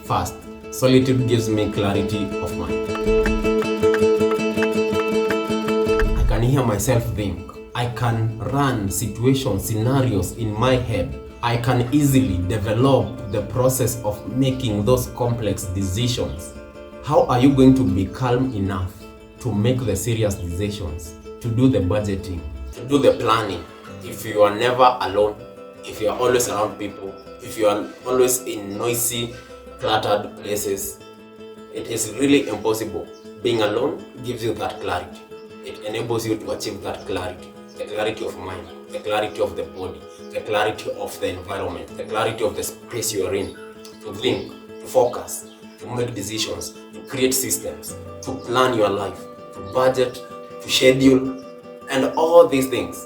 First, solitude gives me clarity of mind. I can hear myself think. I can run situations, scenarios in my head. I can easily develop the process of making those complex decisions. How are you going to be calm enough to make the serious decisions, to do the budgeting, to do the planning, if you are never alone, if you are always around people, if you are always in noisy, cluttered places? It is really impossible. Being alone gives you that clarity. It enables you to achieve that clarity. The clarity of mind, the clarity of the body, the clarity of the environment, the clarity of the space you are in, to think, to focus, to make decisions, to create systems, to plan your life, to budget, to schedule, and all these things.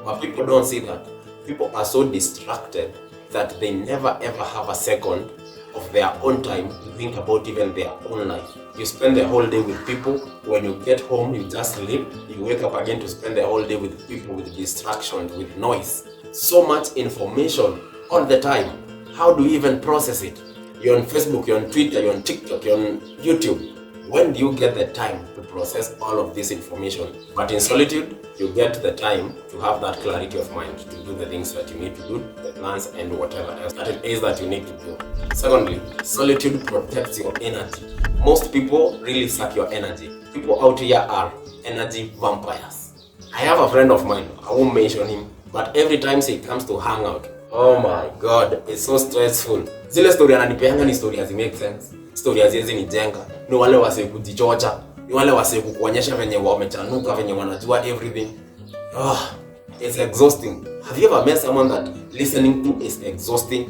But people don't see that. People are so distracted that they never ever have a second of their own time to think about even their own life. You spend the whole day with people. When you get home, you just sleep. You wake up again to spend the whole day with people, with distractions, with noise. So much information all the time. How do you even process it? You're on Facebook, you're on Twitter, you're on TikTok, you're on YouTube. When do you get the time to process all of this information? But in solitude, you get the time to have that clarity of mind to do the things that you need to do, the plans and whatever else that it is that you need to do. Secondly, solitude protects your energy. Most people really suck your energy. People out here are energy vampires. I have a friend of mine, I won't mention him, but every time he comes to hang out, oh my god, it's so stressful. Zile story ananipeanga ni story hazi make sense. Story haziwezi nijenga. Ni wale wase kujichocha, ni wale wase kukuonyesha venye wamechanuka, venye wanajua everything. It's exhausting. Have you ever met someone that listening to is exhausting?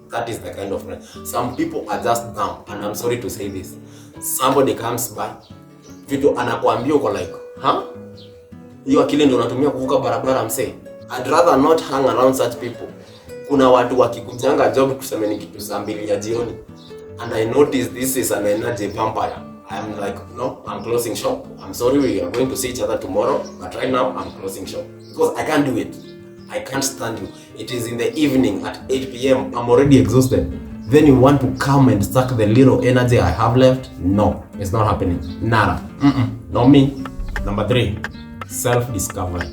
That is the kind of friend. Some people are just dumb, and I'm sorry to say this. Somebody comes by, vitu anakuambia uko like, hiyo akili ndio unatumia kuvuka barabara msee. I'd rather not hang around such people. Kuna watu wakikujanga job kusema ni kitu saa 2 ya jioni. And I notice this is an energy vampire. I'm like, no, I'm closing shop. I'm sorry, we are going to see each other tomorrow, but right now I'm closing shop. Because I can't do it. I can't stand you. It is in the evening at 8 p.m. I'm already exhausted. Then you want to come and suck the little energy I have left? No, it's not happening. Nada. Not me. Number 3, self-discovery.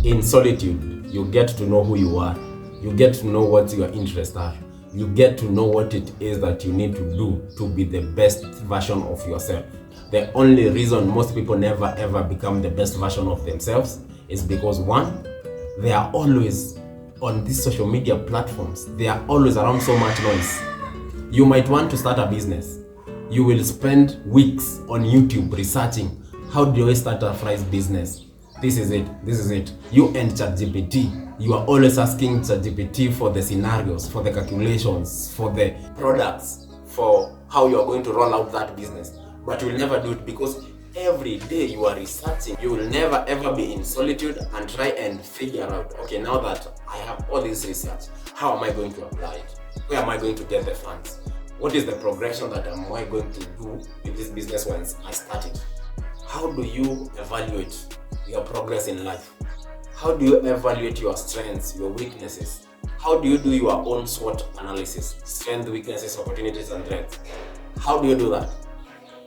In solitude, you get to know who you are. You get to know what your interests are. You get to know what it is that you need to do to be the best version of yourself. The only reason most people never ever become the best version of themselves is because 1, they are always on these social media platforms. They are always around so much noise. You might want to start a business. You will spend weeks on YouTube researching, how do I start a fries business? This is it. You and ChatGPT, you are always asking ChatGPT for the scenarios, for the calculations, for the products, for how you are going to roll out that business. But you will never do it because every day you are researching. You will never ever be in solitude and try and figure out, okay, now that I have all this research, how am I going to apply it? Where am I going to get the funds? What is the progression that am I going to do with this business once I start it? How do you evaluate your progress in life? How do you evaluate your strengths, your weaknesses? How do you do your own SWOT analysis? Strengths, weaknesses, opportunities, and threats. How do you do that?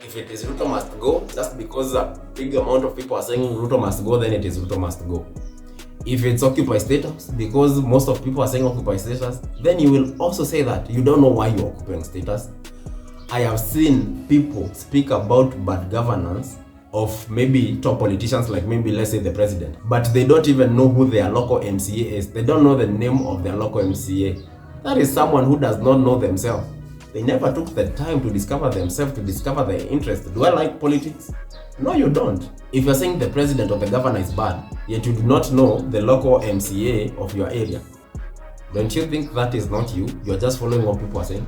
If it is Ruto must go, just because a big amount of people are saying Ruto must go, then it is Ruto must go. If it's occupy status, because most of people are saying occupy status, then you will also say that you don't know why you're occupying status. I have seen people speak about bad governance of maybe top politicians, like maybe let's say the president, but they don't even know who their local MCA is. They don't know the name of their local MCA. That is someone who does not know themselves. They never took the time to discover themselves, to discover their interests. Do I like politics? No, you don't. If you're saying the president or the governor is bad, yet you do not know the local MCA of your area, don't you think that is not you? You're just following what people are saying.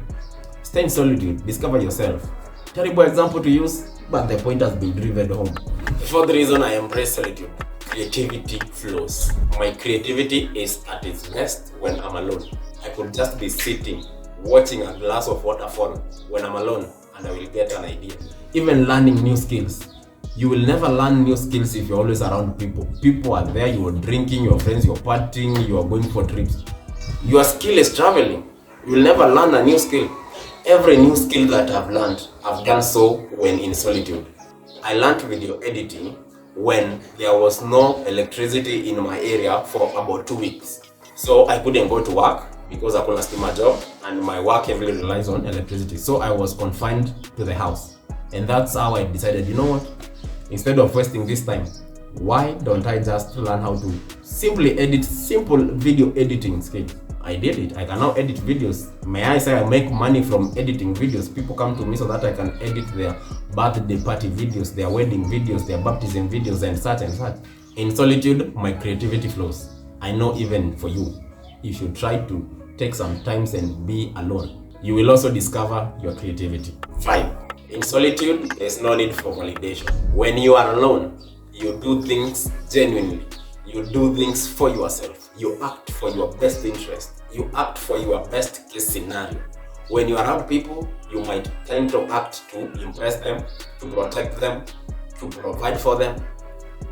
Stay in solitude, discover yourself. Terrible example to use, but the point has been driven home. The 4th reason I embrace solitude: creativity flows. My creativity is at its best when I'm alone. I could just be sitting, watching a glass of waterfall when I'm alone, and I will get an idea. Even learning new skills. You will never learn new skills if you're always around people. People are there, you are drinking, your friends, you're partying, you are going for trips. Your skill is traveling. You will never learn a new skill. Every new skill that I've learned, I've done so when in solitude. I learned video editing when there was no electricity in my area for about 2 weeks. So I couldn't go to work because I couldn't steal my job, and my work heavily relies on electricity. So I was confined to the house. And that's how I decided, you know what? Instead of wasting this time, why don't I just learn how to simply edit simple video editing skills? I did it. I can now edit videos. May I say I make money from editing videos? People come to me so that I can edit their birthday party videos, their wedding videos, their baptism videos, and such and such. In solitude, my creativity flows. I know even for you, you should try to take some time and be alone. You will also discover your creativity. 5. In solitude, there's no need for validation. When you are alone, you do things genuinely. You do things for yourself. You act for your best interest. You act for your best case scenario. When you are around people, you might tend to act to impress them, to protect them, to provide for them.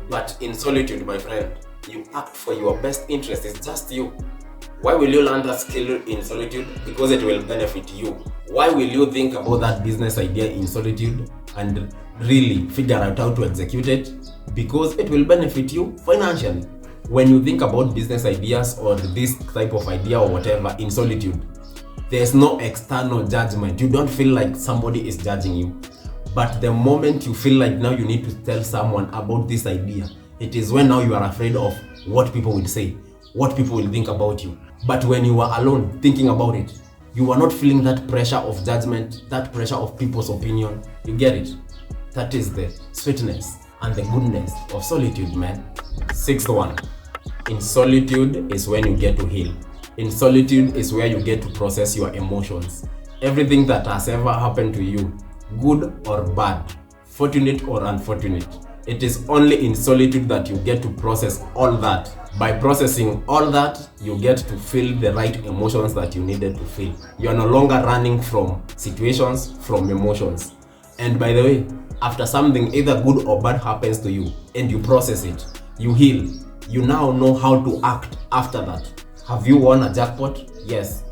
But in solitude, my friend, you act for your best interest. It's just you. Why will you learn that skill in solitude? Because it will benefit you. Why will you think about that business idea in solitude and really figure out how to execute it? Because it will benefit you financially. When you think about business ideas or this type of idea or whatever in solitude, there's no external judgment. You don't feel like somebody is judging you. But the moment you feel like now you need to tell someone about this idea, it is when now you are afraid of what people will say, what people will think about you. But when you are alone thinking about it, you are not feeling that pressure of judgment, that pressure of people's opinion. You get it? That is the sweetness and the goodness of solitude, man. 6th one. In solitude is when you get to heal. In solitude is where you get to process your emotions. Everything that has ever happened to you, good or bad, fortunate or unfortunate, it is only in solitude that you get to process all that. By processing all that, you get to feel the right emotions that you needed to feel. You are no longer running from situations, from emotions. And by the way, after something either good or bad happens to you and you process it, you heal, you now know how to act after that. Have you won a jackpot? Yes.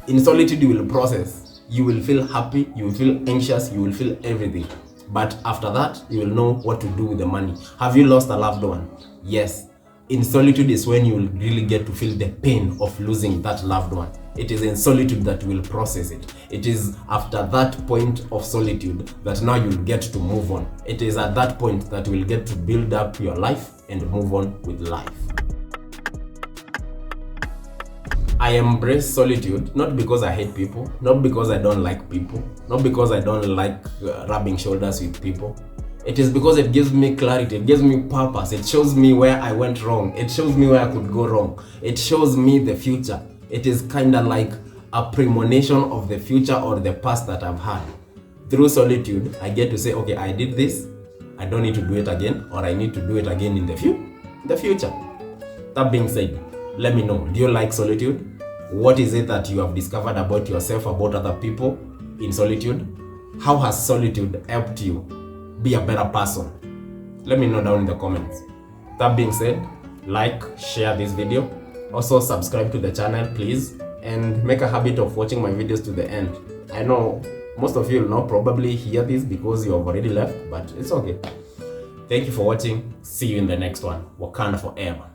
In solitude, you will process. You will feel happy, you will feel anxious, you will feel everything. But after that, you will know what to do with the money. Have you lost a loved one? Yes. In solitude is when you will really get to feel the pain of losing that loved one. It is in solitude that you will process it. It is after that point of solitude that now you will get to move on. It is at that point that you will get to build up your life and move on with life. I embrace solitude not because I hate people, not because I don't like people, not because I don't like rubbing shoulders with people. It is because it gives me clarity, it gives me purpose, it shows me where I went wrong, it shows me where I could go wrong, it shows me the future. It is kind of like a premonition of the future or the past that I've had. Through solitude, I get to say, okay, I did this, I don't need to do it again, or I need to do it again in the future. That being said, let me know, do you like solitude? What is it that you have discovered about yourself, about other people in solitude? How has solitude helped you be a better person? Let me know down in the comments. That being said, like, share this video. Also subscribe to the channel, please, and make a habit of watching my videos to the end. I know most of you will not probably hear this because you have already left, but it's okay. Thank you for watching. See you in the next one. Wakanda forever.